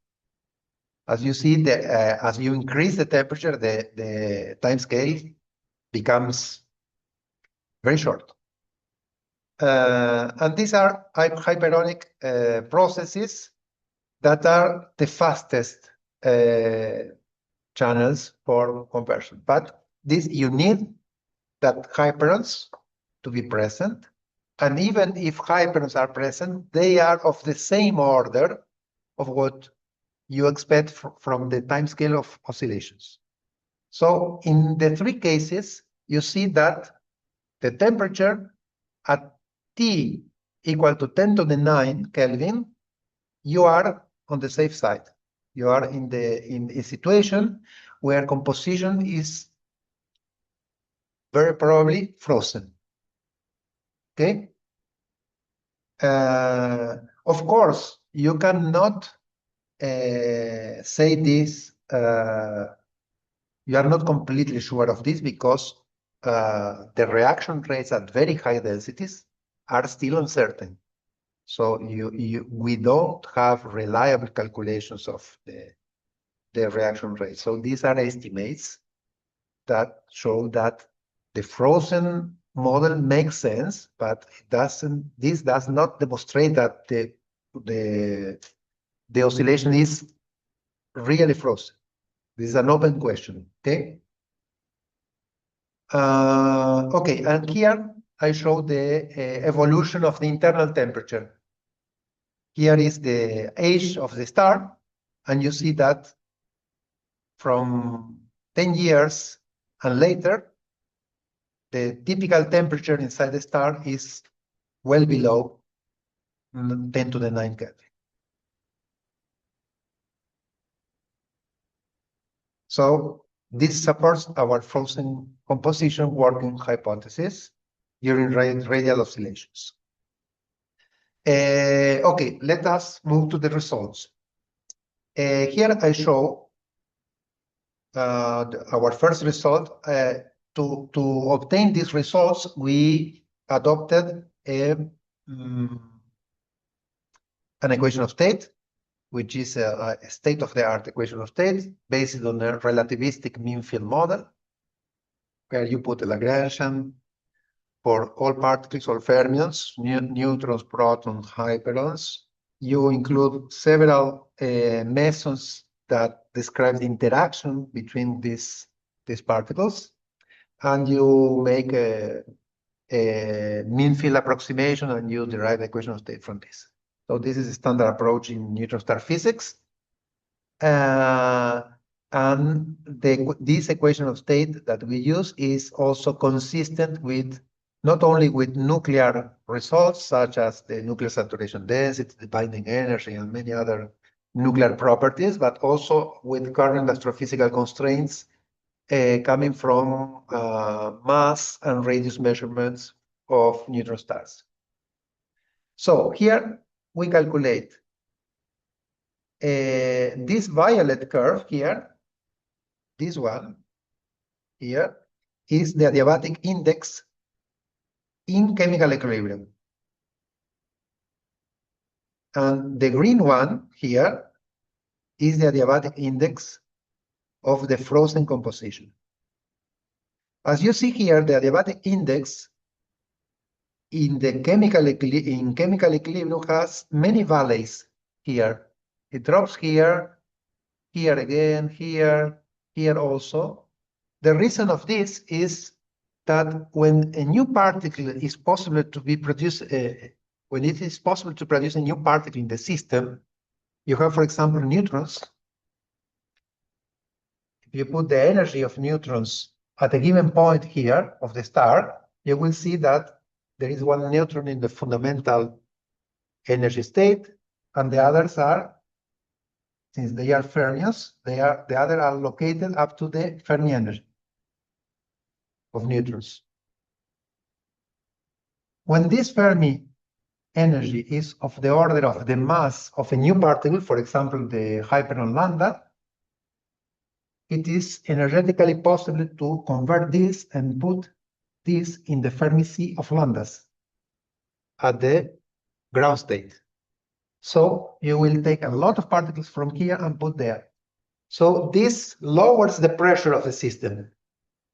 As you see, as you increase the temperature, the time scale becomes very short. And these are hyperonic processes that are the fastest channels for conversion. But this you need that hyperons to be present. And even if hyperons are present, they are of the same order of what you expect from the time scale of oscillations. So in the 3 cases, you see that the temperature at T equal to 10 to the 9 Kelvin, you are on the safe side. You are in a situation where composition is very probably frozen. Okay? Of course, you cannot say this, you are not completely sure of this because the reaction rates at very high densities are still uncertain. So we don't have reliable calculations of the reaction rate. So these are estimates that show that the frozen model makes sense, but this does not demonstrate that the oscillation is really frozen. This is an open question, okay? Okay, and here I show the evolution of the internal temperature. Here is the age of the star, and you see that from 10 years and later, the typical temperature inside the star is well below 10 to the 9 Kelvin. So this supports our frozen composition working hypothesis during radial oscillations. Okay, let us move to the results. Here I show our first result. To obtain these results, we adopted an equation of state, which is a state-of-the-art equation of state based on a relativistic mean field model, where you put a Lagrangian for all particles, all fermions, neutrons, protons, hyperons. You include several mesons that describe the interaction between these particles, and you make a mean field approximation, and you derive the equation of state from this. So this is a standard approach in neutron star physics. And this equation of state that we use is also consistent with not only with nuclear results, such as the nuclear saturation density, the binding energy, and many other nuclear properties, but also with current astrophysical constraints coming from mass and radius measurements of neutron stars. So here we calculate this violet curve here, this one here, is the adiabatic index in chemical equilibrium. And the green one here is the adiabatic index of the frozen composition. As you see here, the adiabatic index in chemical equilibrium has many valleys here. It drops here, here again, here also. The reason of this is that when a new particle is possible to be produced, when it is possible to produce a new particle in the system, you have, for example, neutrons. If you put the energy of neutrons at a given point here of the star, you will see that there is one neutron in the fundamental energy state, and the others are, since they are fermions, the other are located up to the Fermi energy of neutrons. When this Fermi energy is of the order of the mass of a new particle, for example, the hyperon lambda, it is energetically possible to convert this and put this in the Fermi sea of lambdas at the ground state. So you will take a lot of particles from here and put there. So this lowers the pressure of the system.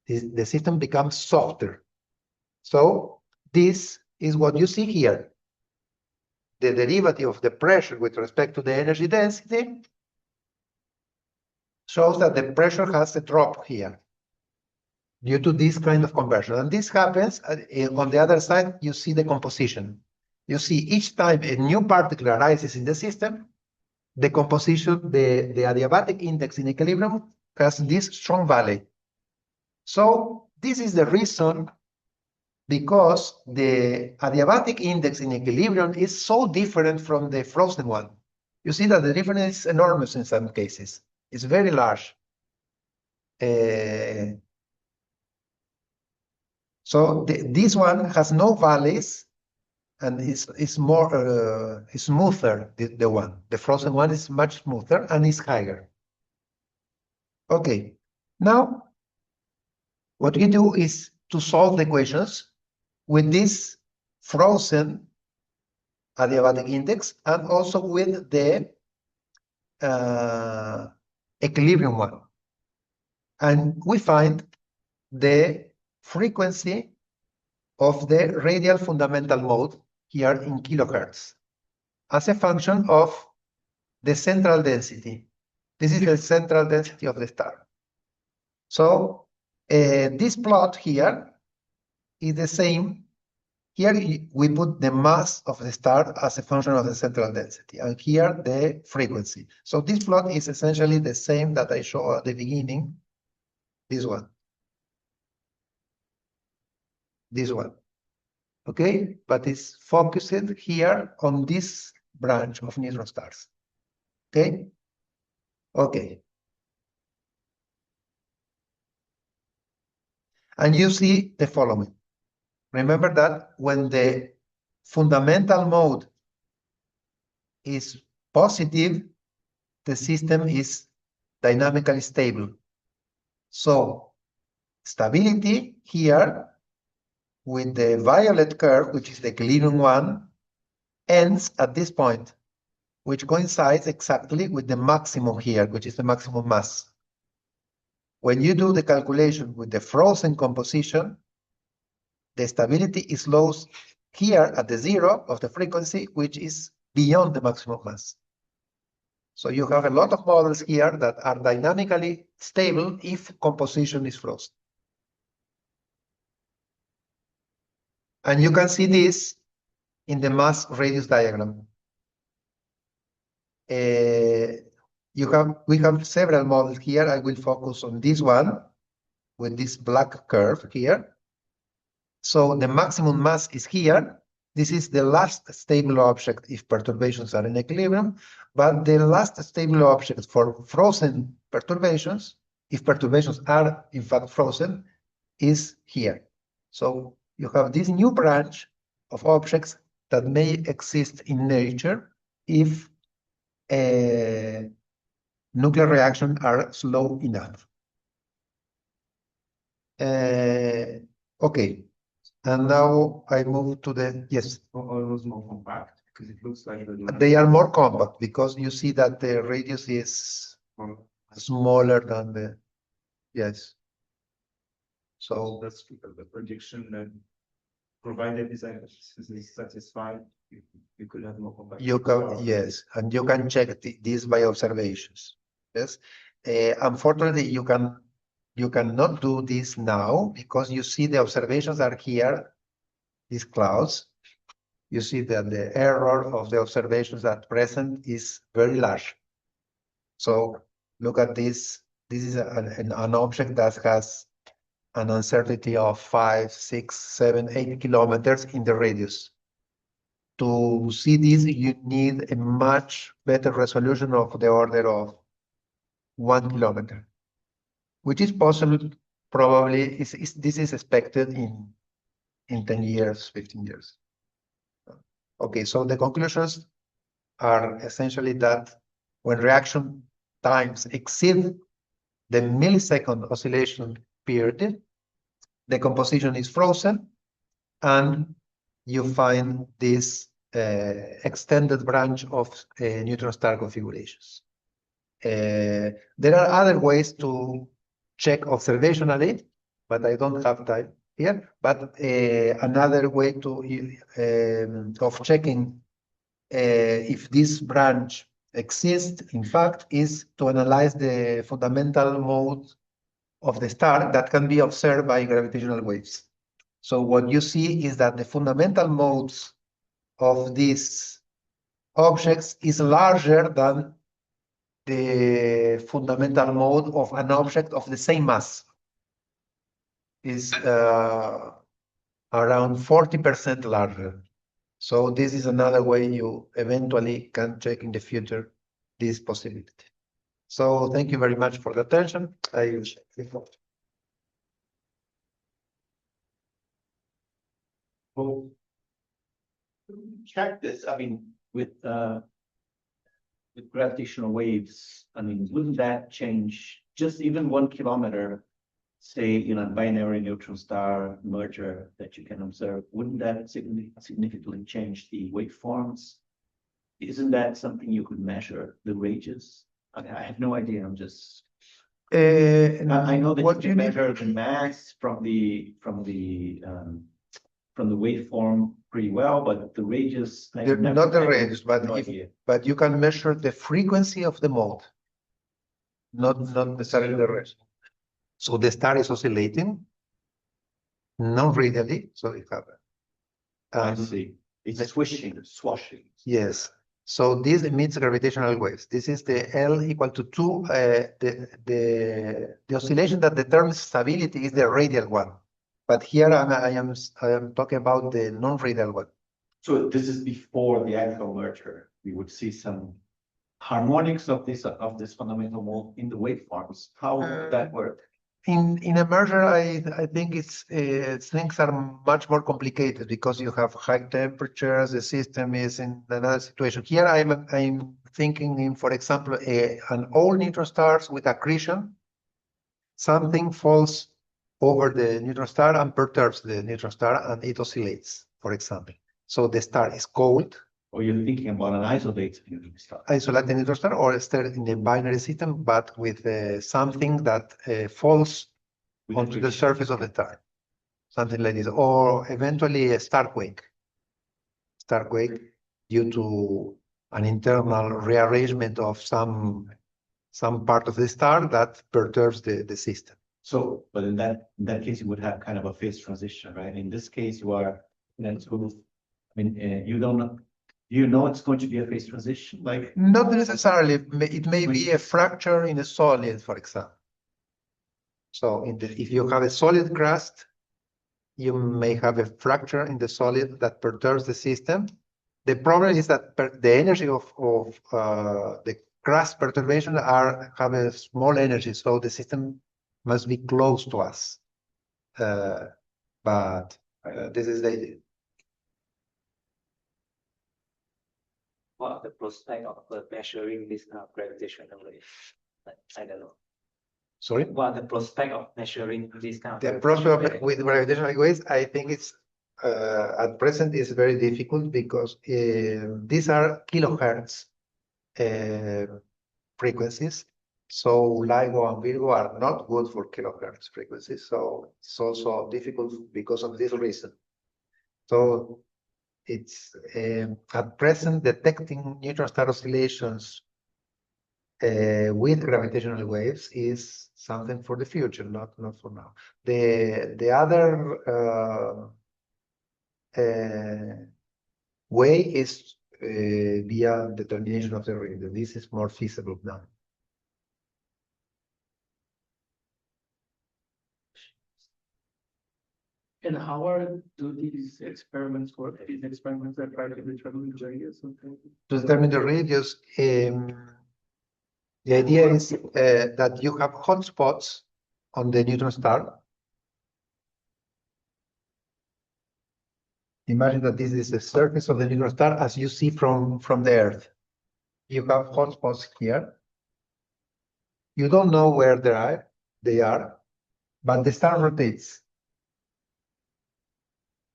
The system becomes softer. So this is what you see here. The derivative of the pressure with respect to the energy density shows that the pressure has a drop here due to this kind of conversion. And this happens on the other side, you see the composition. You see each time a new particle arises in the system, the composition, the adiabatic index in equilibrium has this strong valley. So this is the reason because the adiabatic index in equilibrium is so different from the frozen one. You see that the difference is enormous in some cases. It's very large. So this one has no valleys, and it's more smoother. The frozen one is much smoother and is higher. Okay, now what we do is to solve the equations with this frozen adiabatic index and also with the equilibrium one. And we find the frequency of the radial fundamental mode here in kilohertz as a function of the central density. This is the central density of the star. So this plot here is the same. Here we put the mass of the star as a function of the central density, and here the frequency. So this plot is essentially the same that I showed at the beginning, this one. This one. Okay, but it's focused here on this branch of neutron stars. Okay? Okay. And you see the following. Remember that when the fundamental mode is positive, the system is dynamically stable. So stability here with the violet curve, which is the equilibrium one, ends at this point, which coincides exactly with the maximum here, which is the maximum mass. When you do the calculation with the frozen composition, the stability is lost here at the zero of the frequency, which is beyond the maximum mass. So you have a lot of models here that are dynamically stable if composition is frozen. And you can see this in the mass radius diagram. We have several models here. I will focus on this one with this black curve here. So the maximum mass is here. This is the last stable object if perturbations are in equilibrium, but the last stable object for frozen perturbations, if perturbations are in fact frozen, is here. So you have this new branch of objects that may exist in nature if nuclear reactions are slow enough. Okay. And now I move to the, yes. Almost more compact because it looks like They are more compact because you see that the radius is smaller than the, yes. So that's the prediction that provided this is satisfied, you could have more compact. you can, yes, and you can check this by observations. Yes. Unfortunately, you cannot do this now because you see the observations are here, these clouds. You see that the error of the observations at present is very large. So look at this. This is an object that has an uncertainty of 5, 6, 7, 8 kilometers in the radius. To see this, you need a much better resolution of the order of 1 kilometer, which is possible. Probably this is expected in 10 years, 15 years. Okay, so the conclusions are essentially that when reaction times exceed the millisecond oscillation period, the composition is frozen, and you find this extended branch of neutron star configurations. There are other ways to check observationally, but I don't have time here. But another way of checking if this branch exists, in fact, is to analyze the fundamental mode of the star that can be observed by gravitational waves. So what you see is that the fundamental modes of these objects is larger than the fundamental mode of an object of the same mass. Is around 40% larger. So this is another way you eventually can check in the future this possibility. So thank you very much for the attention. I will check the floor. Well, check this, I mean, with gravitational waves, I mean, wouldn't that change just even 1 kilometer, say, in a binary neutron star merger that you can observe, wouldn't that significantly change the waveforms? Isn't that something you could measure, the ranges? I mean, I have no idea, I'm just, I know that you what can measure the mass from the waveform pretty well, but the ranges. I never- not the I have range, but no if, idea. but you can measure the frequency of the mode, not necessarily the range. So the star is oscillating, non-radially, so it happens. I see. It's swishing, swashing. Yes. So this emits gravitational waves. This is the L equal to 2. The oscillation that determines stability is the radial one. But here I am talking about the non-radial one. So this is before the actual merger. We would see some harmonics of this fundamental mode in the waveforms. How would that work? In a merger, I think it's things are much more complicated because you have high temperatures. The system is in another situation. Here, I'm thinking in, for example, an old neutron stars with accretion. Something falls over the neutron star and perturbs the neutron star, and it oscillates. For example, so the star is cold. Or you're thinking about an isolated neutron star? Isolated neutron star or a star in the binary system, but with something that falls onto the surface of the star, something like this, or eventually a star quake due to an internal rearrangement of some part of the star that perturbs the system. So, but in that case, you would have kind of a phase transition, right? In this case, you are then sort of, I mean, you don't know. You know it's going to be a phase transition, like Not necessarily. It may be a fracture in a solid, for example. So if you have a solid crust, you may have a fracture in the solid that perturbs the system. The problem is that the energy of the crust perturbation have a small energy, so the system must be close to us. But this is the idea. What are the prospect of measuring this kind of gravitational wave? I don't know. Sorry? What are the prospect of measuring this kind of The gravitational prospect wave? with gravitational waves, I think it's at present is very difficult because these are kilohertz frequencies. So LIGO and Virgo are not good for kilohertz frequencies. So it's also difficult because of this reason. So it's at present detecting neutron star oscillations with gravitational waves is something for the future, not for now. The other way is via determination of the radio. This is more feasible now. And how do these experiments work? These experiments are trying to determine the radius of the. To determine the radius, the idea is that you have hotspots on the neutron star. Imagine that this is the surface of the neutron star as you see from the Earth. You have hotspots here. You don't know where they are, but the star rotates.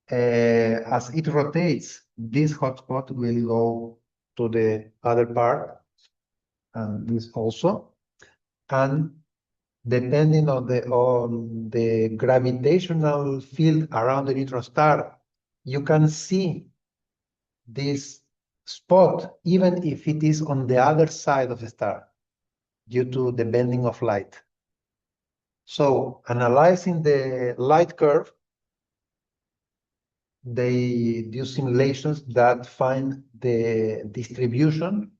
As it rotates, this hotspot will go to the other part, and this also. And depending on the gravitational field around the neutron star, you can see this spot even if it is on the other side of the star due to the bending of light. So analyzing the light curve, they do simulations that find the distribution,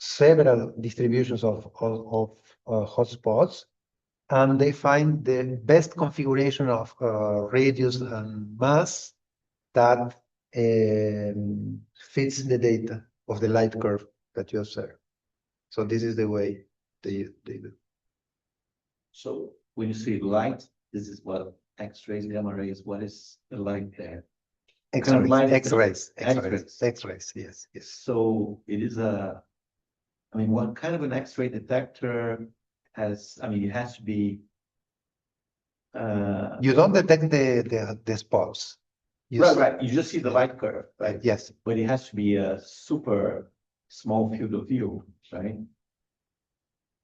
several distributions of hotspots, and they find the best configuration of radius and mass that fits the data of the light curve that you observe. So this is the way they do. so when you see light, this is what X-rays, gamma rays, what is the light there? X-rays, light is X-rays, X-rays. X-rays, X-rays, yes, yes. So it is I mean, what kind of an X-ray detector has, I mean, it has to be. You don't detect the spots. You Right, s- right, you just see the light curve, right? Yes, But it has to be a super small field of view, right?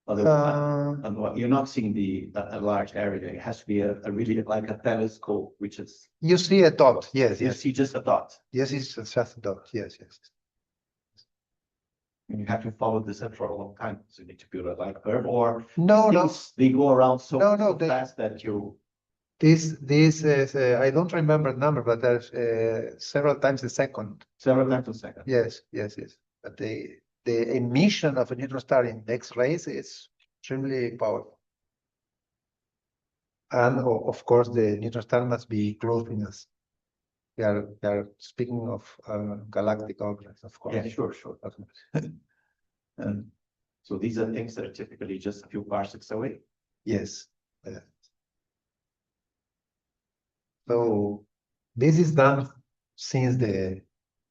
Otherwise, you're not seeing a large area. It has to be a really like a telescope, which is, you see a dot, yes, you yes, see just a dot. yes, it's just a dot, yes, yes. And you have to follow this up for a long time. So you need to build a light curve or No, no, things, they go around so, No, no, so they- fast that you. this is, I don't remember the number, but there's several times a second. Several times a second. Yes, yes, yes. But the emission of a neutron star in X-rays is extremely powerful. And of course, the neutron star must be close in us. We are speaking of galactic objects, of course. Yeah, sure, sure. And so these are things that are typically just a few parsecs away. Yes. Yeah. So this is done since the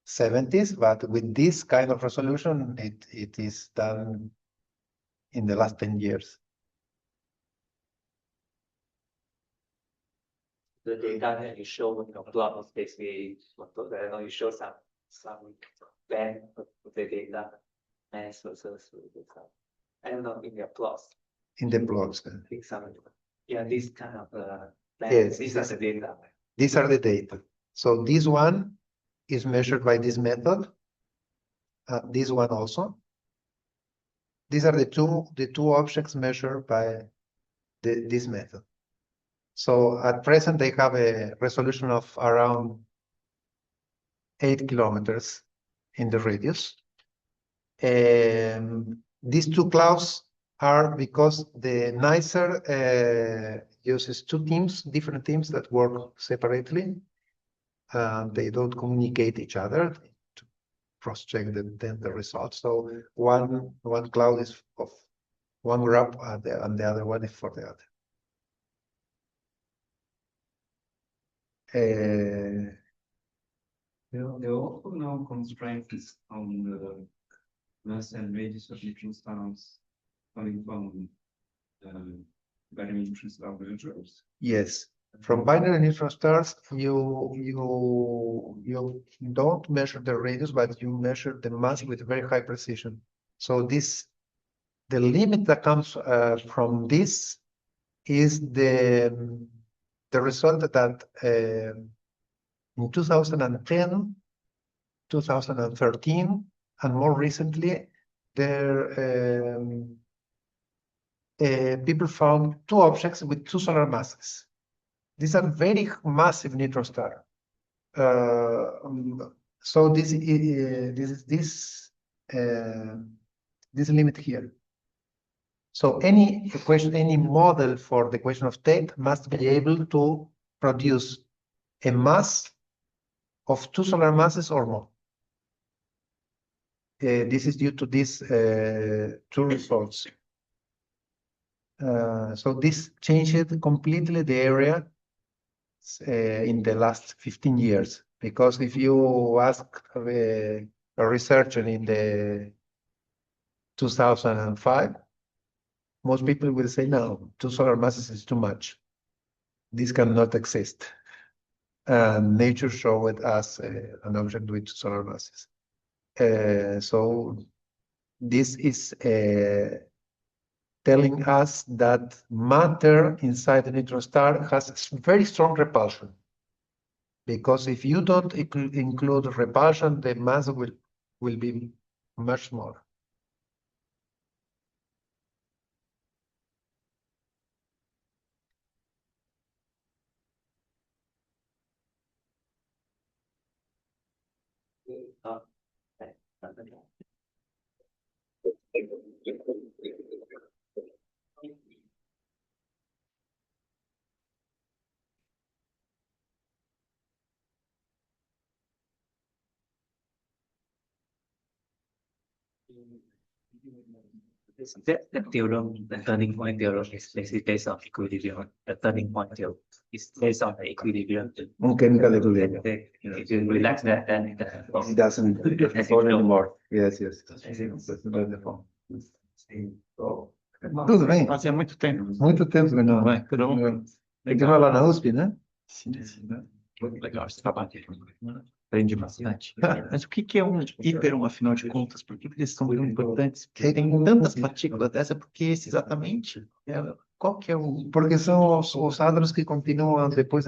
70s, but with this kind of resolution, it is done in the last 10 years. The data that you show in your plot is basically what I know you show some band of the data mass versus I don't know in your plots. In the plots. I think some this kind of Yes, these are the data. These are the data. So this one is measured by this method. This one also. These are the two objects measured by this method. So at present they have a resolution of around 8 kilometers in the radius. These two clouds are because the NICER uses two teams, different teams that work separately. They don't communicate each other to cross-check the results. So one cloud is of one graph and the other one is for the other. There are also now constraints on the mass and radius of neutron stars coming from binary neutron star mergers. Yes, from binary neutron stars, you don't measure the radius, but you measure the mass with very high precision. So the limit that comes from this is the result that in 2010, 2013, and more recently, there people found two objects with two solar masses. These are very massive neutron stars. So this limit here. So any equation, any model for the equation of state must be able to produce a mass of two solar masses or more. This is due to these two results. So this changed completely the area in the last 15 years. Because if you ask a researcher in the 2005, most people will say, no, two solar masses is too much. This cannot exist. And nature showed us an object with two solar masses. So this is telling us that matter inside the neutron star has very strong repulsion. Because if you don't include repulsion, the mass will be much smaller. The theorem, the turning point theorem is basically based on equilibrium. The turning point theorem is based on the equilibrium. Chemical equilibrium. If you relax that, then It doesn't fall anymore. Yes, yes. Tudo bem. Fazia muito tempo. Muito tempo que não. Vai, tudo bom? Tem que vai lá na USP, né? Sim. Muito legal esse trabalho. Aprendi bastante. Mas o que é um hiperon, afinal de contas? Por que eles são tão importantes? Porque tem tantas partículas dessa, porque esse exatamente qual que é o. Porque são os hadrons que continuam depois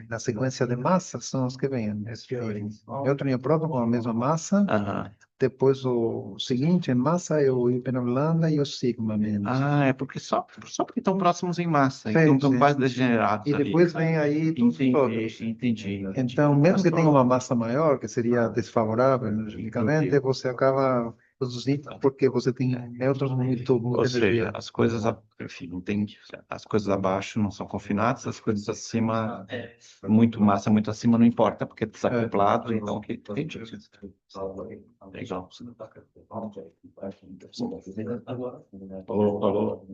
na sequência de massa, são os que vêm. Nêutron e o próton com a mesma massa. Aham. Depois o seguinte em massa é o hiperon lambda e o sigma menos. Ah, é porque só porque estão próximos em massa, Sim, então estão sim. quase degenerados. E ali. depois vem aí todos. Entendi. Então, mesmo que tenha uma massa maior, que seria desfavorável energeticamente, você acaba produzindo porque você tem nêutrons muito Ou seja, energia. as coisas, enfim, não tem, as coisas abaixo não são confinadas, as coisas acima, muito massa, muito acima não importa, porque é desacoplado, então que entendi. Legal. Falou.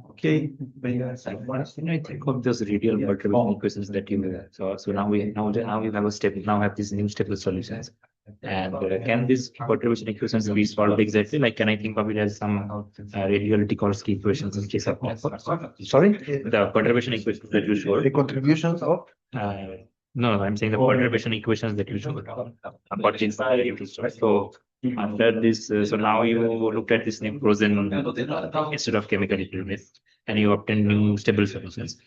Ok, bem, I think of those radial perturbation equations that you so now we have a stable now have these new stable solutions. And can these perturbation equations be solved exactly? Like, can I think of it as some radial Tikorski equations in case of Sorry? the perturbation equations that you showed? The contributions of? No, I'm saying the perturbation equations that you showed about these derivatives, right? So after this, so now you looked at this name frozen instead of chemical equilibrium, and you obtained new stable solutions.